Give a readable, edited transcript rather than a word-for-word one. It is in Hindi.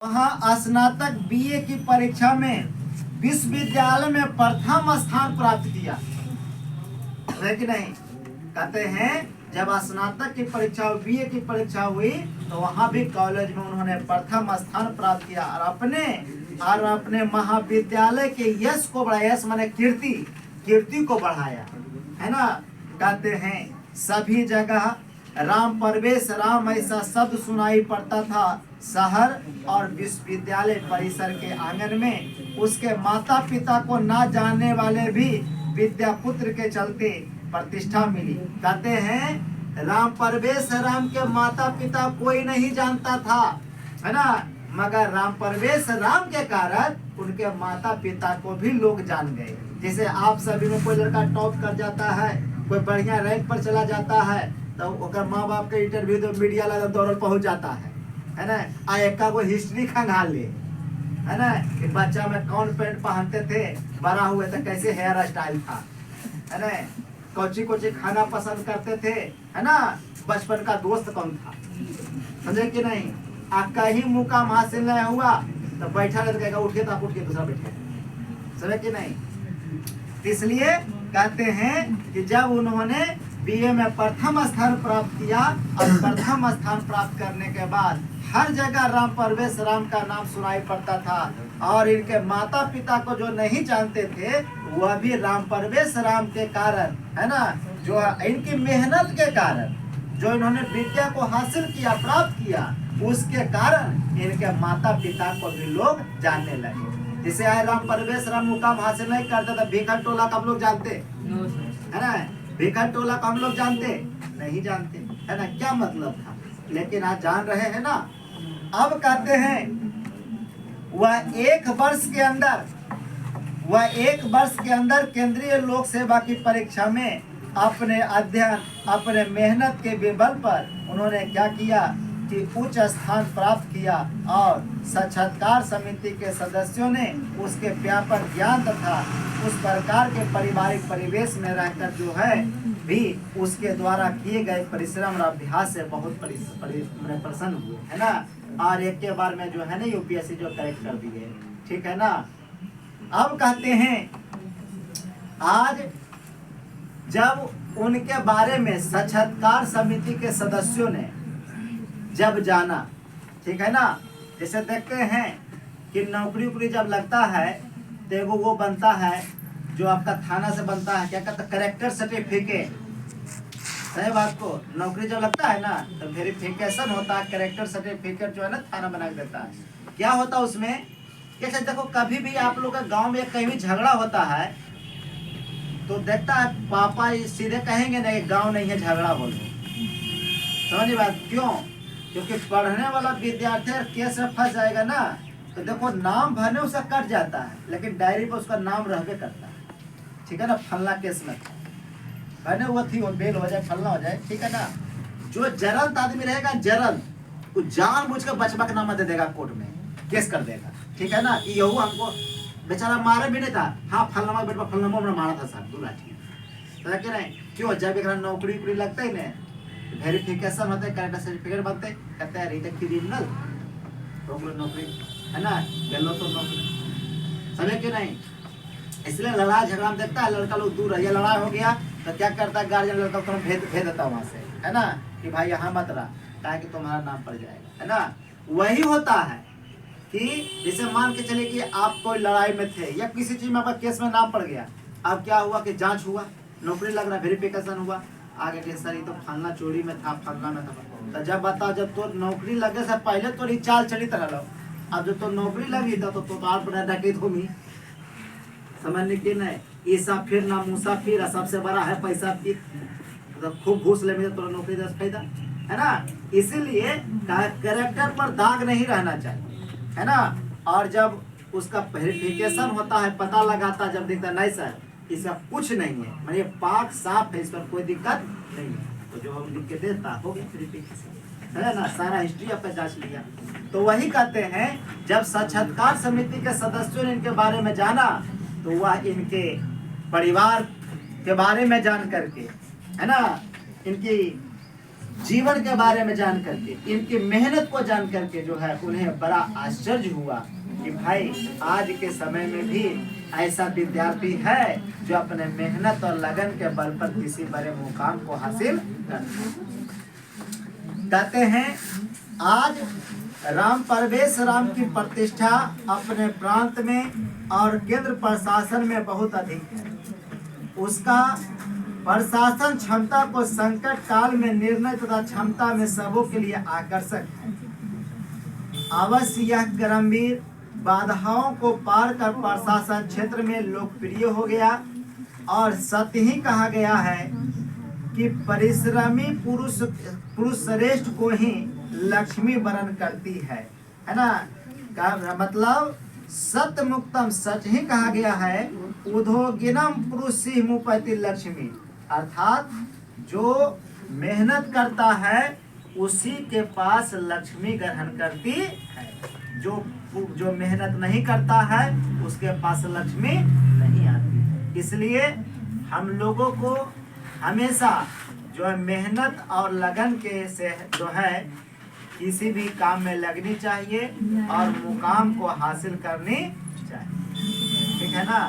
वहाँ स्नातक बीए की परीक्षा में विश्वविद्यालय में प्रथम स्थान प्राप्त किया है कि नहीं। कहते हैं जब स्नातक की परीक्षा बीए की परीक्षा हुई तो वहाँ भी कॉलेज में उन्होंने प्रथम स्थान प्राप्त किया और अपने महाविद्यालय के यश को बढ़ाया। यश माने कीर्ति को बढ़ाया है ना। कहते हैं सभी जगह राम प्रवेश राम ऐसा शब्द सुनाई पड़ता था। शहर और विश्वविद्यालय परिसर के आंगन में उसके माता पिता को ना जानने वाले भी विद्यापुत्र के चलते प्रतिष्ठा मिली। कहते हैं राम प्रवेश राम के माता पिता कोई नहीं जानता था है ना, मगर राम प्रवेश राम के कारण उनके माता पिता को भी लोग जान गए। जैसे आप सभी में कोई लड़का टॉप कर जाता है, कोई बढ़िया रैंक पर चला जाता है तो माँ बाप के इंटरव्यू तो मीडिया लगा दौड़ पहुंच जाता है ना। आ एक को हिस्ट्री खंगाल ले है ना कि बच्चा में कौन पैंट पहनते थे, बड़ा हुए तो कैसे हेयर स्टाइल था है ना, कोची कोची खाना पसंद करते थे है ना, बचपन का दोस्त कौन था, समझे कि नहीं। आपका ही मुकाम हासिल नहीं हुआ तो बैठा रहेगा, उठ के तो आप उठ के दूसरा बैठे, समझे कि नहीं। इसलिए कहते हैं कि जब उन्होंने बीए में प्रथम स्थान प्राप्त किया और प्रथम स्थान प्राप्त करने के बाद हर जगह राम प्रवेश राम का नाम सुनाई पड़ता था और इनके माता पिता को जो नहीं जानते थे वह भी राम प्रवेश राम के कारण है ना, जो इनकी मेहनत के कारण जो इन्होंने विद्या को हासिल किया प्राप्त किया उसके कारण इनके माता पिता को भी लोग जानने लगे। जिसे आए राम प्रवेश राम मुकाम हासिल नहीं करता था, भिखर टोला का हम लोग जानते है ना, भिखर टोला को हम लोग जानते नहीं जानते है ना, क्या मतलब था, लेकिन आज जान रहे हैं ना। अब कहते हैं वह एक वर्ष के अंदर केंद्रीय लोक सेवा की परीक्षा में अपने अध्ययन अपने मेहनत के बल पर उन्होंने क्या किया कि उच्च स्थान प्राप्त किया और साक्षात्कार समिति के सदस्यों ने उसके व्यापक ज्ञान तथा उस प्रकार के पारिवारिक परिवेश में रहकर जो है भी उसके द्वारा किए गए परिश्रम और अभ्यास से बहुत प्रसन्न हुए है ना, और एक के बार में जो है ना यूपीएससी जो करेक्ट कर दिए, ठीक है ना। अब कहते हैं आज जब उनके बारे में साक्षात्कार समिति के सदस्यों ने जब जाना, ठीक है ना, जैसे देखते हैं कि नौकरी जब लगता है तो वो बनता है जो आपका थाना से बनता है, क्या कहता है करेक्टर सर्टिफिकेट, सही बात को नौकरी जब लगता है ना तो वेरिफिकेशन होता है, करेक्टर सर्टिफिकेट जो है ना थाना बना के देता है। क्या होता है उसमें, कैसे देखो कभी भी आप लोग का गांव में कहीं भी झगड़ा होता है तो देखता है पापा सीधे कहेंगे ना गांव नहीं है झगड़ा बोलो, समझिए बात क्यों, क्योंकि पढ़ने वाला विद्यार्थी केस में फंस जाएगा ना तो देखो नाम भरने उसका कट जाता है लेकिन डायरी पर उसका नाम रहबे करता है, ठीक है ना। फलना केस में भरने वो थी वो बेल हो जाए फलना हो जाए, ठीक है ना। जो जरंत आदमी रहेगा जरंत वो जानबूझ के बचवा का नाम दे देगा कोर्ट में केस कर देगा, ठीक है ना। कि यहू हमको बेचारा मारे भी नहीं था, हाँ फलना बेटा फलना में मारा था साहब दो लाठी, तो नहीं क्यों जब एक नौकरी लगता ही नहीं वेरिफिकेशन होते करेक्टर सर्टिफिकेट बनते कहते हैं रिटेक क्रिमिनल नौकरी है ना, गलो तो नौकरी समझे कि नहीं। इसलिए लड़ाई झगड़ा में देखता है लड़का लोग दूर है, लड़ाई हो गया तो क्या करता है गार्जियन लड़का को भेज देता वहां से है ना कि भाई यहाँ मत रहा ताकि तुम्हारा नाम पड़ जाएगा है ना। वही होता है कि जैसे मान के चले कि आप कोई लड़ाई में थे या किसी चीज में आपका केस में नाम पड़ गया, अब क्या हुआ कि जांच हुआ, नौकरी लग रहा, वेरिफिकेशन हुआ, आगे के सर ये तो फलना चोरी में था फलना में था, तो जब बताओ जब तो नौकरी लगे से पहले तो चाल चली तरह लो, अब जब तो नौकरी लगी तो आप बड़ा डकैत होगी, समझने की नहीं ईसा फिर ना मुसाफिर सबसे बड़ा है पैसा फिर, तो खूब घूस ले तो नौकरी दस फायदा है ना। इसीलिए कैरेक्टर पर दाग नहीं रहना चाहिए है ना। और जब उसका वेरिफिकेशन होता है पता लगाता जब देखता नहीं सर इसका कुछ नहीं है, मतलब पाक साफ है, इस पर कोई दिक्कत नहीं है, तो जो हम लिख के देता हो गया है ना, सारा हिस्ट्री आपका जांच लिया। तो वही कहते हैं जब साक्षात्कार समिति के सदस्यों ने इनके बारे में जाना तो वह इनके परिवार के बारे में जान करके है ना, इनकी जीवन के बारे में जान करके, इनकी मेहनत को जान करके जो है उन्हें बड़ा आश्चर्य हुआ कि भाई आज के समय में भी ऐसा विद्यार्थी है जो अपने मेहनत और लगन के बल पर किसी बड़े मुकाम को हासिल करता। कहते हैं आज राम परवेश राम की प्रतिष्ठा अपने प्रांत में और केंद्र प्रशासन में बहुत अधिक है। उसका प्रशासन क्षमता को संकट काल में निर्णय तथा क्षमता में सबों के लिए आकर्षक है। अवश्य यह गंभीर बाधाओं को पार कर प्रशासन क्षेत्र में लोकप्रिय हो गया और सत्य ही कहा गया है कि परिश्रमी पुरुष श्रेष्ठ को ही लक्ष्मी वरण करती है ना। का मतलब सत्य मुक्तम, सच ही कहा गया है, उद्योगिनम पुरुष मुपैति लक्ष्मी, अर्थात जो मेहनत करता है उसी के पास लक्ष्मी ग्रहण करती है। जो मेहनत नहीं करता है उसके पास लक्ष्मी नहीं आती। इसलिए हम लोगों को हमेशा जो है मेहनत और लगन के से जो है किसी भी काम में लगनी चाहिए और मुकाम को हासिल करनी चाहिए। ठीक है ना।